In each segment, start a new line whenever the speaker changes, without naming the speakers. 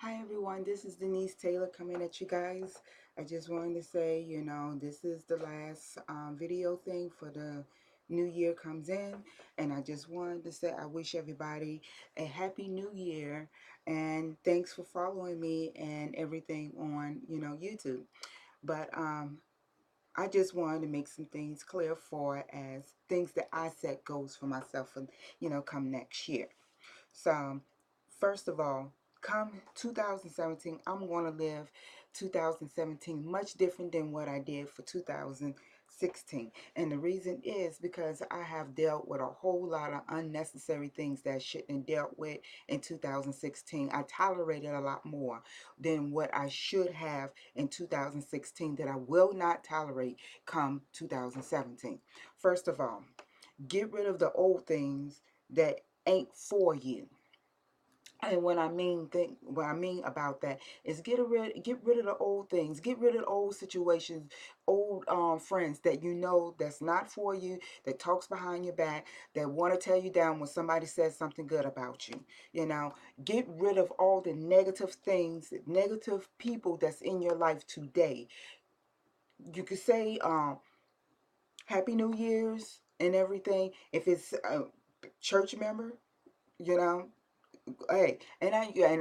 Hi everyone, this is Denise Taylor coming at you guys. I just wanted to say, this is the last video thing for the new year comes in. And I just wanted to say I wish everybody a happy new year. And thanks for following me and everything on, YouTube. But I just wanted to make some things clear for as things that I set goals for myself and, come next year. So, first of all, come 2017, I'm going to live 2017 much different than what I did for 2016. And the reason is because I have dealt with a whole lot of unnecessary things that I shouldn't have dealt with in 2016. I tolerated a lot more than what I should have in 2016 that I will not tolerate come 2017. First of all, get rid of the old things that ain't for you. And what I mean about that is get rid of the old things, get rid of the old situations, old friends that you know that's not for you, that talks behind your back, that want to tear you down when somebody says something good about you. Get rid of all the negative things, negative people that's in your life today. You could say Happy New Year's and everything if it's a church member, you know hey, and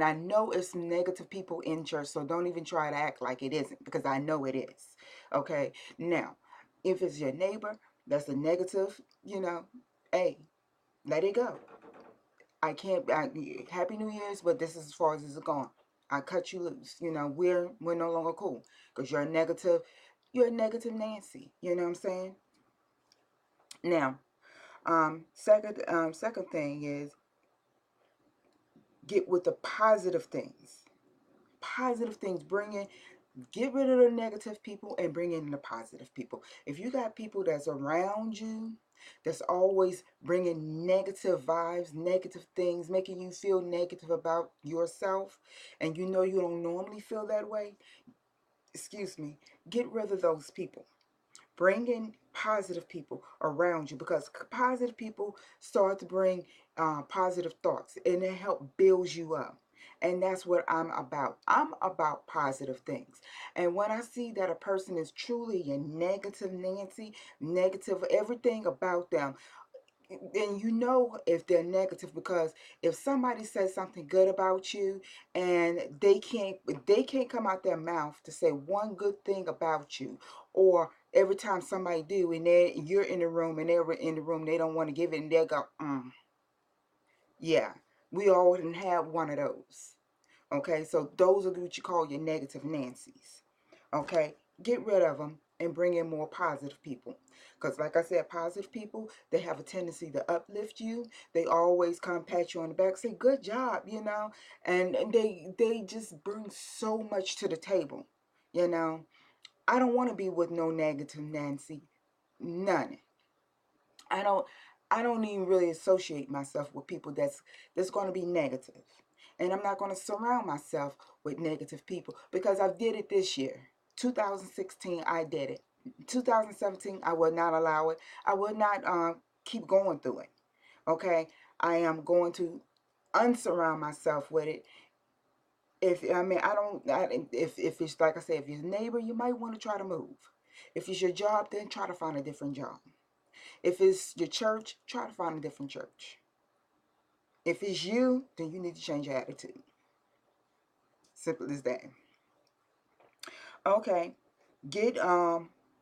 I know it's negative people in church, so don't even try to act like it isn't, because I know it is. Okay, now, if it's your neighbor that's a negative, hey, let it go. I can't. Happy New Year's, but this is as far as it's gone. I cut you loose. We're no longer cool because you're a negative. You're a negative Nancy. You know what I'm saying? Now, second thing is get with the positive things. Positive things. Get rid of the negative people and bring in the positive people. If you got people that's around you that's always bringing negative vibes, negative things, making you feel negative about yourself, and you know you don't normally feel that way, excuse me, get rid of those people. Bring in positive people around you, because positive people start to bring positive thoughts, and it help build you up. And that's what I'm about. I'm about positive things. And when I see that a person is truly a negative Nancy, negative everything about them, then you know if they're negative, because if somebody says something good about you and they can't come out their mouth to say one good thing about you, or every time somebody do and you're in the room and they're in the room, they don't want to give it, and they'll go, yeah, we all didn't have one of those. Okay, so those are what you call your negative Nancy's. Okay, get rid of them and bring in more positive people. Because like I said, positive people, they have a tendency to uplift you. They always come pat you on the back, say good job, and they just bring so much to the table. you know I don't want to be with no negative Nancy. None. I don't i don't even really associate myself with people that's going to be negative. And I'm not going to surround myself with negative people, because I did it this year. 2016, I did it. 2017, I will not allow it. I will not keep going through it. Okay, I am going to unsurround myself with it. If I mean, I don't. If it's like I said, if it's your neighbor, you might want to try to move. If it's your job, then try to find a different job. If it's your church, try to find a different church. If it's you, then you need to change your attitude. Simple as that. Okay. Get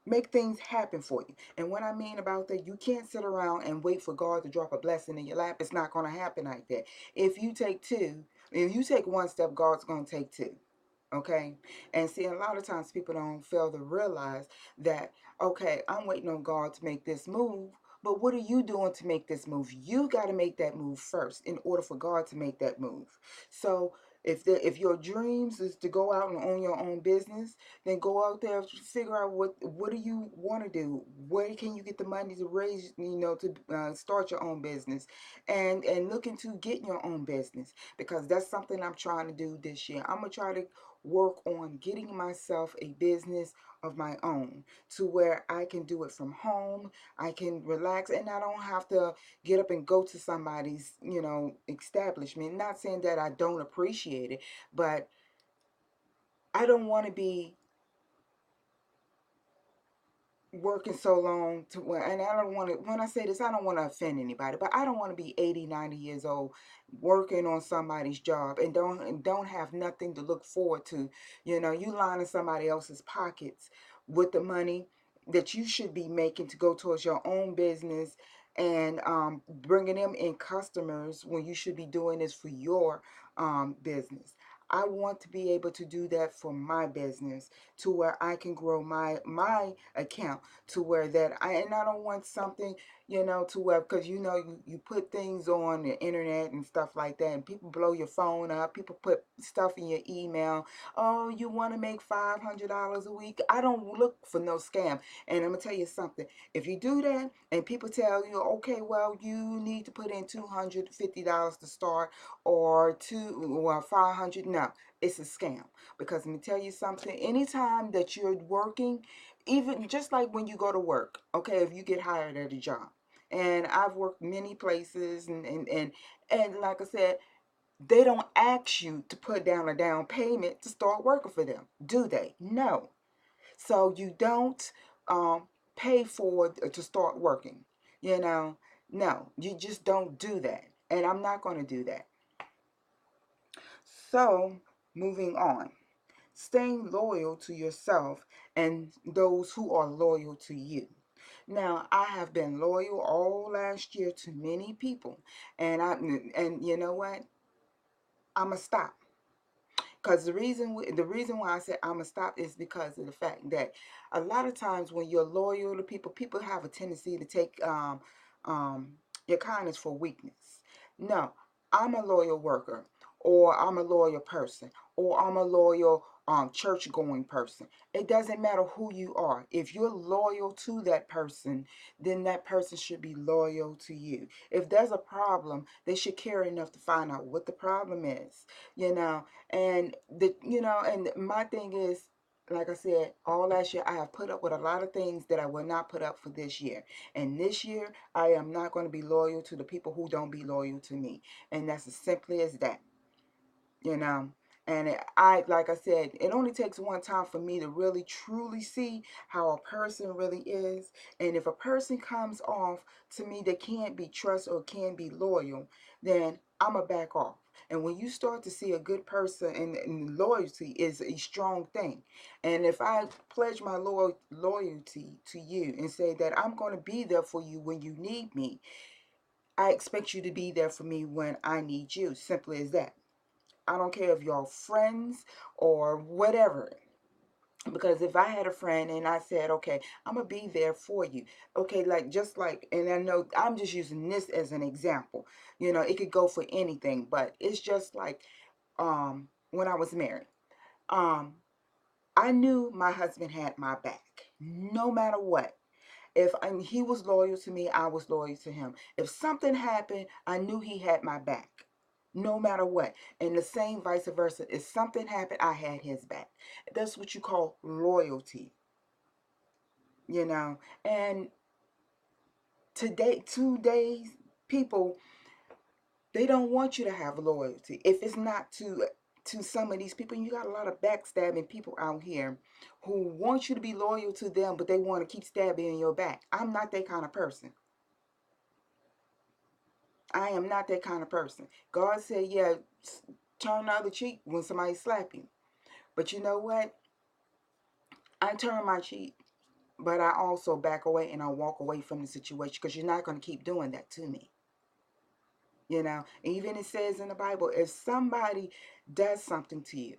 make things happen for you. And what I mean about that, you can't sit around and wait for God to drop a blessing in your lap. It's not going to happen like that. If you take one step, God's going to take two. Okay. And see, a lot of times people don't fail to realize that, okay, I'm waiting on God to make this move, but what are you doing to make this move? You got to make that move first in order for God to make that move. So if your dreams is to go out and own your own business, then go out there, figure out what do you want to do, where can you get the money to raise, to start your own business, and look into getting your own business, because that's something I'm trying to do this year. I'm gonna try to work on getting myself a business of my own to where I can do it from home. I can relax and I don't have to get up and go to somebody's, establishment. Not saying that I don't appreciate it, but I don't want to be working so long to where, and I don't want to, when I say this, I don't want to offend anybody, but I don't want to be 80, 90 years old working on somebody's job and don't have nothing to look forward to. You lining somebody else's pockets with the money that you should be making to go towards your own business, and bringing them in customers when you should be doing this for your business. I want to be able to do that for my business to where I can grow my account to where that I don't want something, to where, because you put things on the internet and stuff like that, and people blow your phone up, people put stuff in your email. Oh, you want to make $500 a week? I don't look for no scam. And I'm gonna tell you something, if you do that and people tell you, okay, well, you need to put in $250 to start, or 500, no, it's a scam. Because let me tell you something, anytime that you're working, even just like when you go to work, okay, if you get hired at a job, and I've worked many places, and like I said, they don't ask you to put down a down payment to start working for them, do they? No. So you don't pay for to start working, you know no, you just don't do that, and I'm not going to do that. So, moving on, staying loyal to yourself and those who are loyal to you. Now, I have been loyal all last year to many people, and you know what? I'ma stop. Because the reason why I said I'm gonna stop is because of the fact that a lot of times when you're loyal to people, people have a tendency to take um, your kindness for weakness. No, I'm a loyal worker, or I'm a loyal person, or I'm a loyal church going person. It doesn't matter who you are. If you're loyal to that person, then that person should be loyal to you. If there's a problem, they should care enough to find out what the problem is. You know, and my thing is, like I said, all last year I have put up with a lot of things that I will not put up for this year. And this year I am not going to be loyal to the people who don't be loyal to me. And that's as simply as that, you know. And like I said, it only takes one time for me to really truly see how a person really is. And if a person comes off to me that can't be trusted or can't be loyal, then I'm going to back off. And when you start to see a good person, and loyalty is a strong thing. And if I pledge my loyalty to you and say that I'm going to be there for you when you need me, I expect you to be there for me when I need you. Simply as that. I don't care if y'all friends or whatever. Because if I had a friend and I said, okay, I'm going to be there for you. Okay, just like, and I know I'm just using this as an example. It could go for anything, but it's just like when I was married. Um, I knew my husband had my back no matter what. If he was loyal to me, I was loyal to him. If something happened, I knew he had my back, no matter what. And the same vice versa. If something happened, I had his back. That's what you call loyalty, you know. And today's people, they don't want you to have loyalty. If it's not to some of these people, you got a lot of backstabbing people out here who want you to be loyal to them, but they want to keep stabbing in your back. I'm not that kind of person. I am not that kind of person. God said, yeah, turn the other cheek when somebody slap you. But you know what? I turn my cheek, but I also back away and I walk away from the situation, because you're not going to keep doing that to me. Even it says in the Bible, if somebody does something to you.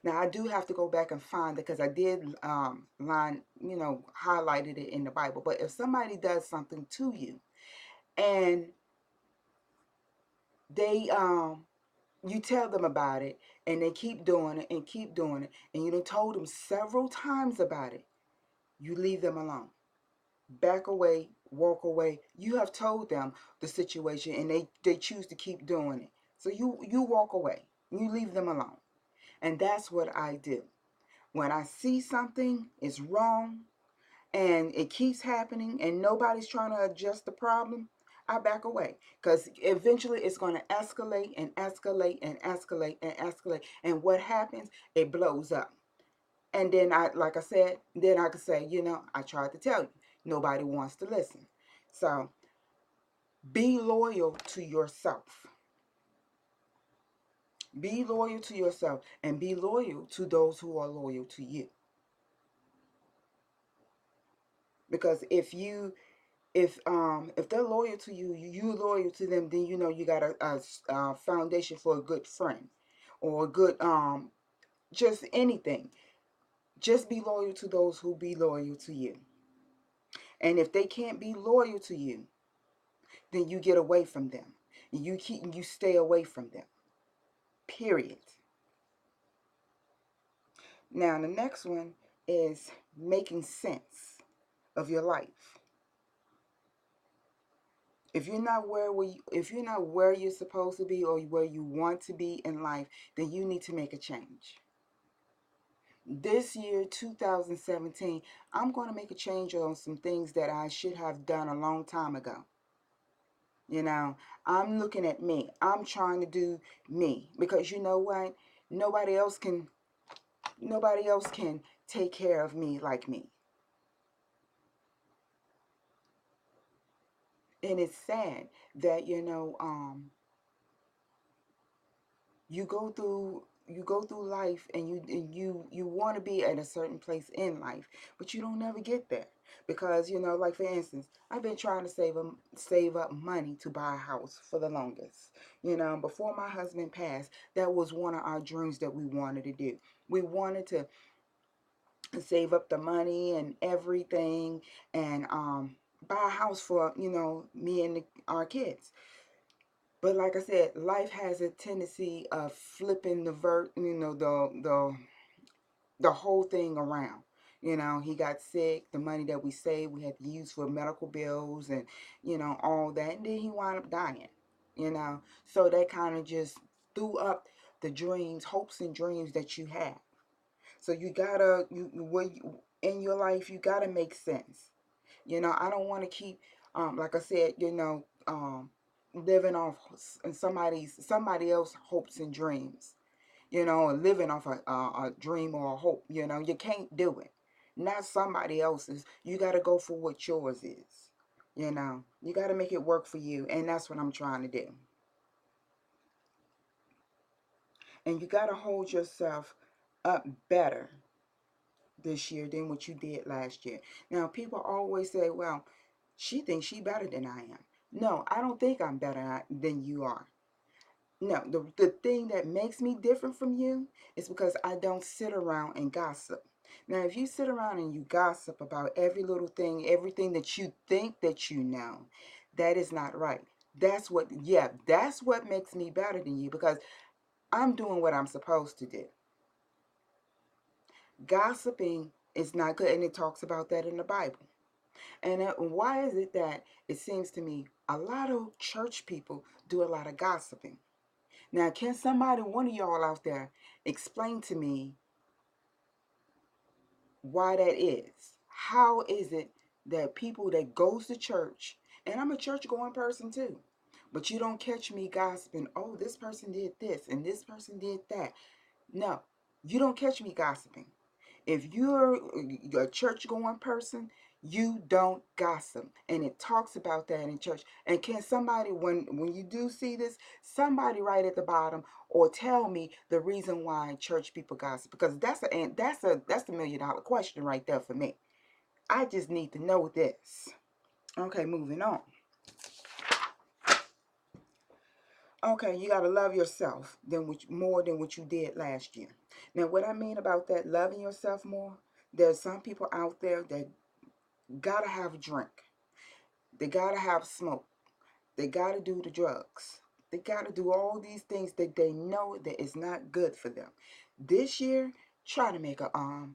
Now, I do have to go back and find it, because I did highlighted it in the Bible. But if somebody does something to you and they you tell them about it and they keep doing it and keep doing it, and you done told them several times about it, you leave them alone. Back away, walk away. You have told them the situation and they choose to keep doing it. So you walk away. You leave them alone. And that's what I do. When I see something is wrong and it keeps happening and nobody's trying to adjust the problem, I back away, because eventually it's going to escalate and escalate and escalate and escalate. And what happens? It blows up. And then like I said, then I could say, I tried to tell you. Nobody wants to listen. So be loyal to yourself. Be loyal to yourself and be loyal to those who are loyal to you. Because if they're loyal to you, you loyal to them, then you got a foundation for a good friend or a good just anything. Just be loyal to those who be loyal to you. And if they can't be loyal to you, then you get away from them. You stay away from them. Period. Now the next one is making sense of your life. If you're not where you're supposed to be or where you want to be in life, then you need to make a change. This year, 2017, I'm going to make a change on some things that I should have done a long time ago. I'm looking at me. I'm trying to do me, because you know what? Nobody else can take care of me like me. And it's sad that you go through life and you want to be at a certain place in life, but you don't never get there, because like for instance, I've been trying to save up money to buy a house for the longest. Before my husband passed, that was one of our dreams that we wanted to do. We wanted to save up the money and everything, and buy a house for me and our kids. But like I said, life has a tendency of flipping the whole thing around. He got sick. The money that we saved, we had to use for medical bills and all that. And then he wound up dying. So that kind of just threw up the dreams, hopes, and dreams that you had. So you gotta in your life, you gotta make sense. I don't want to keep, like I said, living off somebody else hopes and dreams, and living off a dream or a hope. You can't do it. Not somebody else's. You got to go for what yours is. You got to make it work for you, and that's what I'm trying to do. And you got to hold yourself up better this year than what you did last year. Now, people always say, well, she thinks she better than I am. No, I don't think I'm better than you are. No, the thing that makes me different from you is because I don't sit around and gossip. Now, if you sit around and you gossip about every little thing, everything that you think that you know, that is not right. That's what makes me better than you, because I'm doing what I'm supposed to do. Gossiping is not good, and it talks about that in the Bible. And why is it that it seems to me a lot of church people do a lot of gossiping? Now, can somebody, one of y'all out there, explain to me why that is? How is it that people that goes to church, and I'm a church going person too, but you don't catch me gossiping, oh, this person did this and this person did that. No, you don't catch me gossiping. If you're a church going person, you don't gossip. And it talks about that in church. And can somebody, when you do see this, somebody write at the bottom or tell me the reason why church people gossip? Because that's a $1,000,000 question right there for me. I just need to know this. Okay, moving on. Okay, you got to love yourself more than what you did last year. Now, what I mean about that, loving yourself more, there's some people out there that gotta have a drink. They gotta have smoke. They gotta do the drugs. They gotta do all these things that they know that is not good for them. This year, try to make a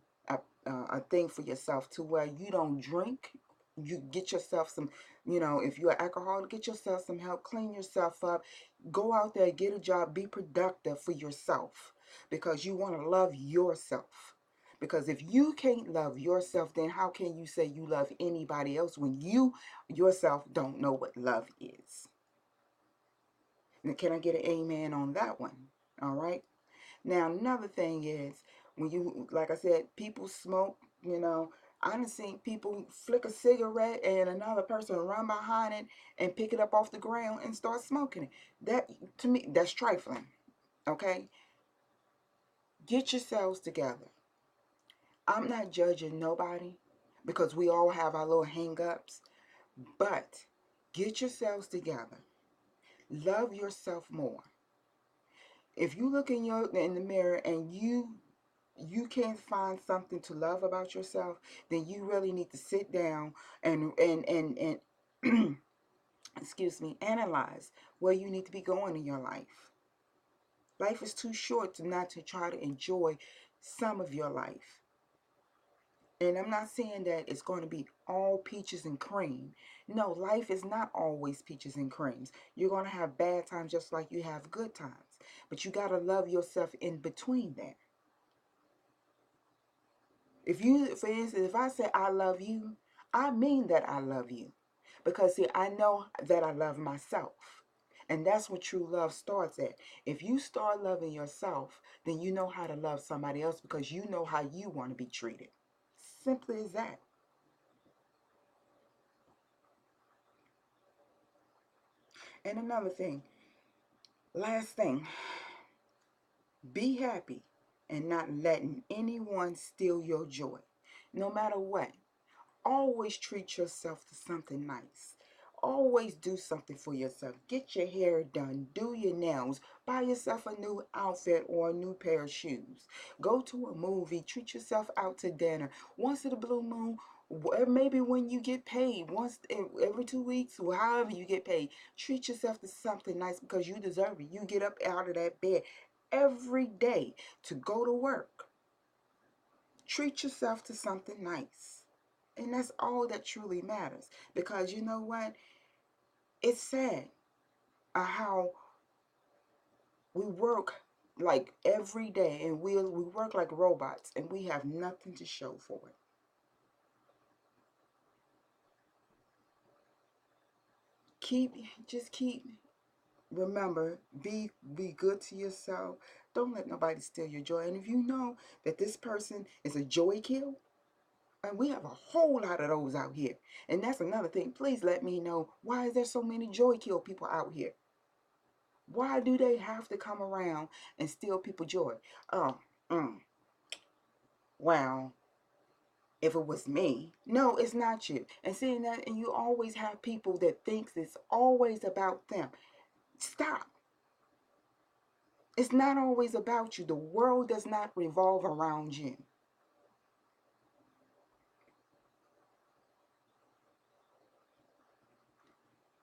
thing for yourself to where you don't drink. You get yourself some, if you're an alcoholic, get yourself some help, clean yourself up, go out there, get a job, be productive for yourself. because you want to love yourself. Because if you can't love yourself, then how can you say you love anybody else when you yourself don't know what love is? Now, can I get an amen on that one? All right. Now, another thing is when you, like I said, people smoke, I done seen people flick a cigarette and another person run behind it and pick it up off the ground and start smoking it. That, to me, that's trifling. Okay? Get yourselves together. I'm not judging nobody because we all have our little hang-ups, but get yourselves together. Love yourself more. If you look in the mirror and you can't find something to love about yourself, then you really need to sit down and excuse me, analyze where you need to be going in your life. Life is too short to not to try to enjoy some of your life. And I'm not saying that it's going to be all peaches and cream. No, life is not always peaches and creams. You're going to have bad times just like you have good times. But you got to love yourself in between that. If you, for instance, if I say I love you, I mean that I love you. Because see, I know that I love myself. And that's what true love starts at. If you start loving yourself, then you know how to love somebody else because you know how you want to be treated. Simply as that. And another thing, last thing, be happy and not letting anyone steal your joy. No matter what, always treat yourself to something nice. Always do something for yourself. Get your hair done. Do your nails. Buy yourself a new outfit or a new pair of shoes. Go to a movie. Treat yourself out to dinner. Once in a blue moon, maybe when you get paid, once every 2 weeks, or however you get paid, treat yourself to something nice because you deserve it. You get up out of that bed every day to go to work. Treat yourself to something nice. And that's all that truly matters. Because you know what? It's sad how we work like every day and we work like robots and we have nothing to show for it. Just keep, remember, be good to yourself. Don't let nobody steal your joy. And if you know that this person is a joy kill, and we have a whole lot of those out here. And that's another thing. Please let me know, why is there so many joy kill people out here? Why do they have to come around and steal people's joy? Oh, well, if it was me. No, it's not you. And seeing that, and you always have people that thinks it's always about them. Stop. It's not always about you. The world does not revolve around you.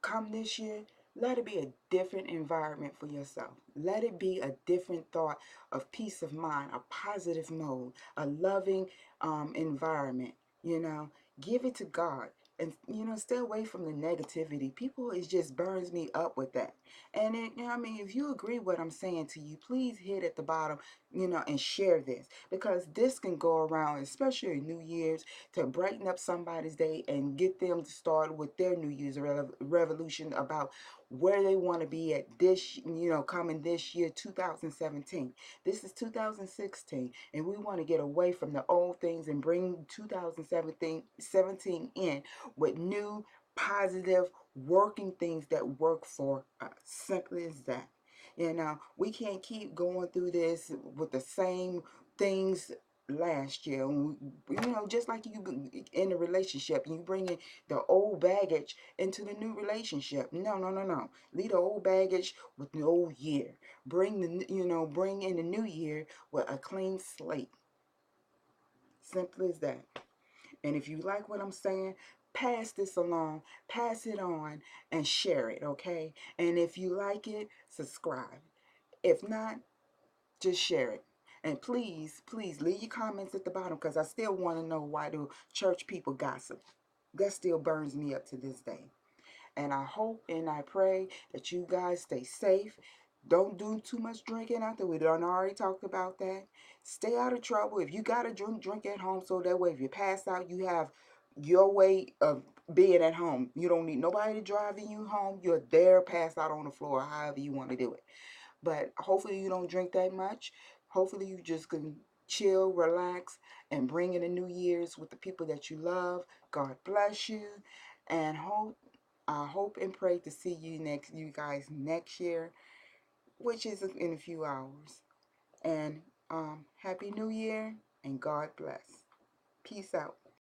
Come this year, let it be a different environment for yourself. Let it be a different thought of peace of mind, a positive mode, a loving environment. Give it to God. And stay away from the negativity. People, it just burns me up with that. And if you agree what I'm saying to you, please hit at the bottom, and share this, because this can go around, especially New Year's, to brighten up somebody's day and get them to start with their New Year's revolution about where they want to be at this, coming this year, 2017. This is 2016, and we want to get away from the old things and bring 2017 in with new, positive, working things that work for us. Simple as that. We can't keep going through this with the same things last year. Just like you in a relationship, you bring in the old baggage into the new relationship. No, no, no, no. Leave the old baggage with the old year. Bring in the new year with a clean slate. Simple as that. And if you like what I'm saying, pass this along, pass it on, and share it, okay? And if you like it, subscribe. If not, just share it. And please, please leave your comments at the bottom, because I still want to know, why do church people gossip? That still burns me up to this day. And I hope and I pray that you guys stay safe. Don't do too much drinking out there. We done already talked about that. Stay out of trouble. If you got to drink at home, so that way if you pass out, you have your way of being at home. You don't need nobody driving you home. You're there, pass out on the floor, however you want to do it. But hopefully you don't drink that much. Hopefully you just can chill, relax, and bring in the New Year's with the people that you love. God bless you, and I hope and pray to see you guys next year, which is in a few hours. And Happy New Year and God bless. Peace out.